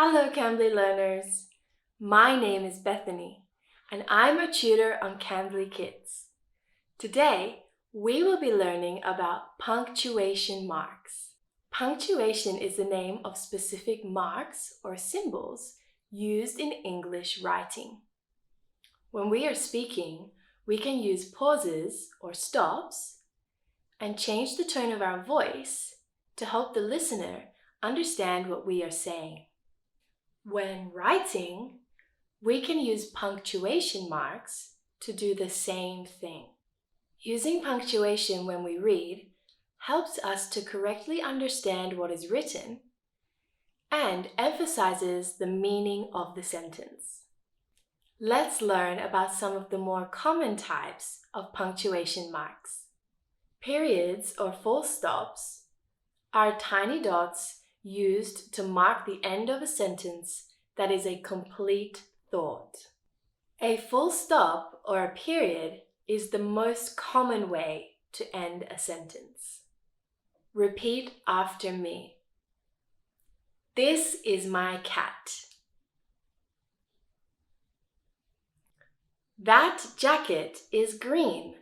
Hello, Cambly learners. My name is Bethany, and I'm a tutor on Cambly Kids. Today, we will be learning about punctuation marks. Punctuation is the name of specific marks or symbols used in English writing. When we are speaking, we can use pauses or stops and change the tone of our voice to help the listener understand what we are saying. When writing, we can use punctuation marks to do the same thing. Using punctuation when we read helps us to correctly understand what is written and emphasizes the meaning of the sentence. Let's learn about some of the more common types of punctuation marks. Periods or full stops are tiny dots used to mark the end of a sentence that is a complete thought. A full stop or a period is the most common way to end a sentence. Repeat after me. This is my cat. That jacket is green.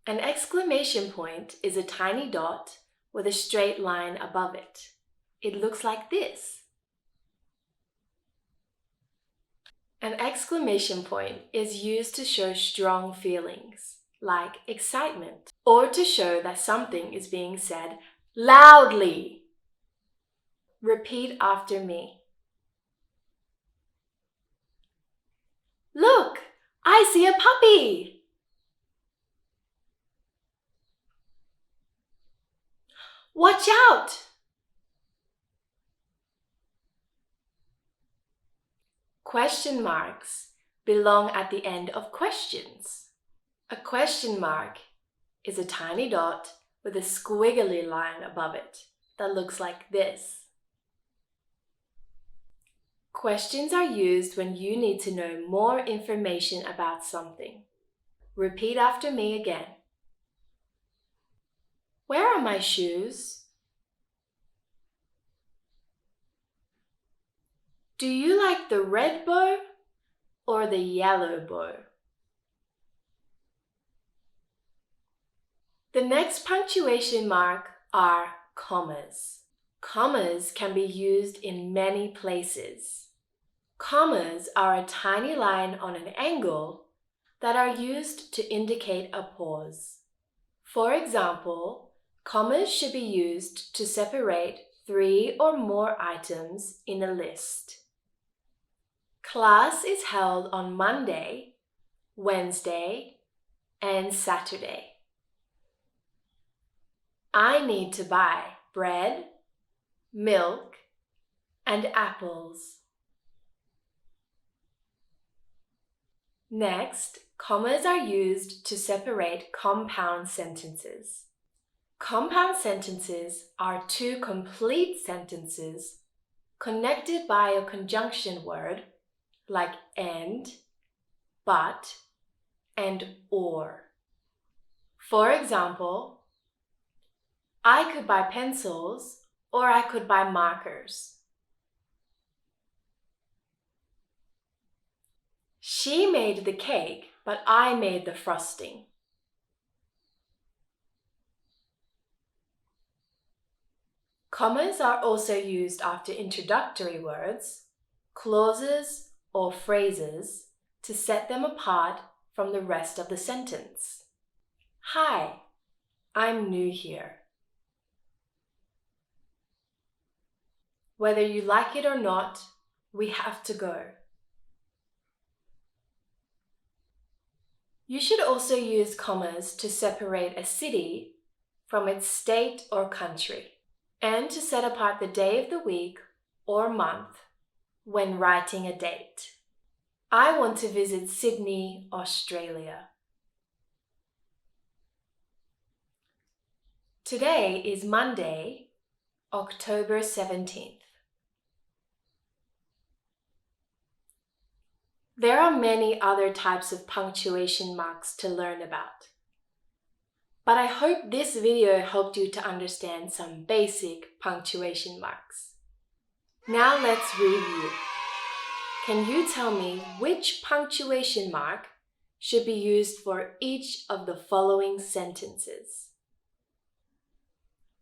An exclamation point is a tiny dot with a straight line above it. It looks like this. An exclamation point is used to show strong feelings, like excitement, or to show that something is being said loudly. Repeat after me. Look, I see a puppy. Watch out! Question marks belong at the end of questions. A question mark is a tiny dot with a squiggly line above it that looks like this. Questions are used when you need to know more information about something. Repeat after me again. Where are my shoes? Do you like the red bow or the yellow bow? The next punctuation mark are commas. Commas can be used in many places. Commas are a tiny line on an angle that are used to indicate a pause. For example, commas should be used to separate 3 or more items in a list. Class is held on Monday, Wednesday, and Saturday. I need to buy bread, milk, and apples. Next, commas are used to separate compound sentences. Compound sentences are two complete sentences connected by a conjunction word like and, but, and or. For example, I could buy pencils or I could buy markers. She made the cake, but I made the frosting. Commas are also used after introductory words, clauses, or phrases to set them apart from the rest of the sentence. Hi, I'm new here. Whether you like it or not, we have to go. You should also use commas to separate a city from its state or country, and to set apart the day of the week or month when writing a date. I want to visit Sydney, Australia. Today is Monday, October 17th. There are many other types of punctuation marks to learn about. But I hope this video helped you to understand some basic punctuation marks. Now let's review. Can you tell me which punctuation mark should be used for each of the following sentences?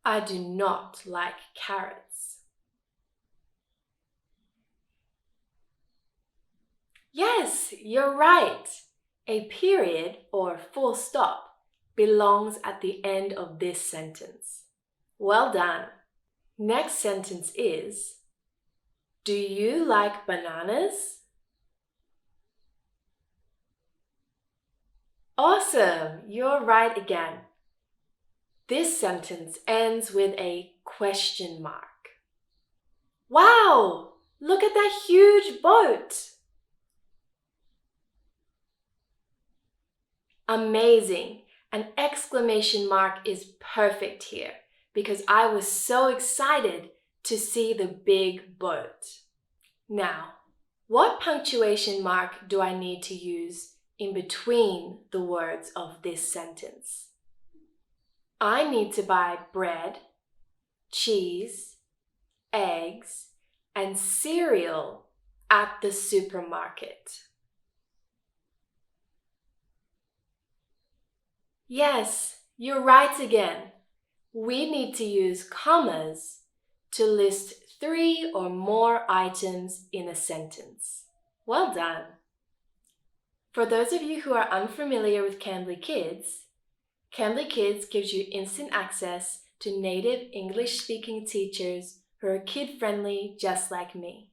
I do not like carrots. Yes, you're right. A period or full stop belongs at the end of this sentence. Well done. Next sentence is, do you like bananas? Awesome, you're right again. This sentence ends with a question mark. Wow, look at that huge boat. Amazing. An exclamation mark is perfect here because I was so excited to see the big boat. Now, what punctuation mark do I need to use in between the words of this sentence? I need to buy bread, cheese, eggs, and cereal at the supermarket. Yes, you're right again. We need to use commas to list 3 or more items in a sentence. Well done! For those of you who are unfamiliar with Cambly Kids gives you instant access to native English-speaking teachers who are kid-friendly just like me.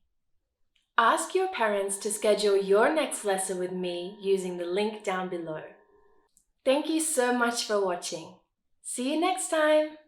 Ask your parents to schedule your next lesson with me using the link down below. Thank you so much for watching. See you next time!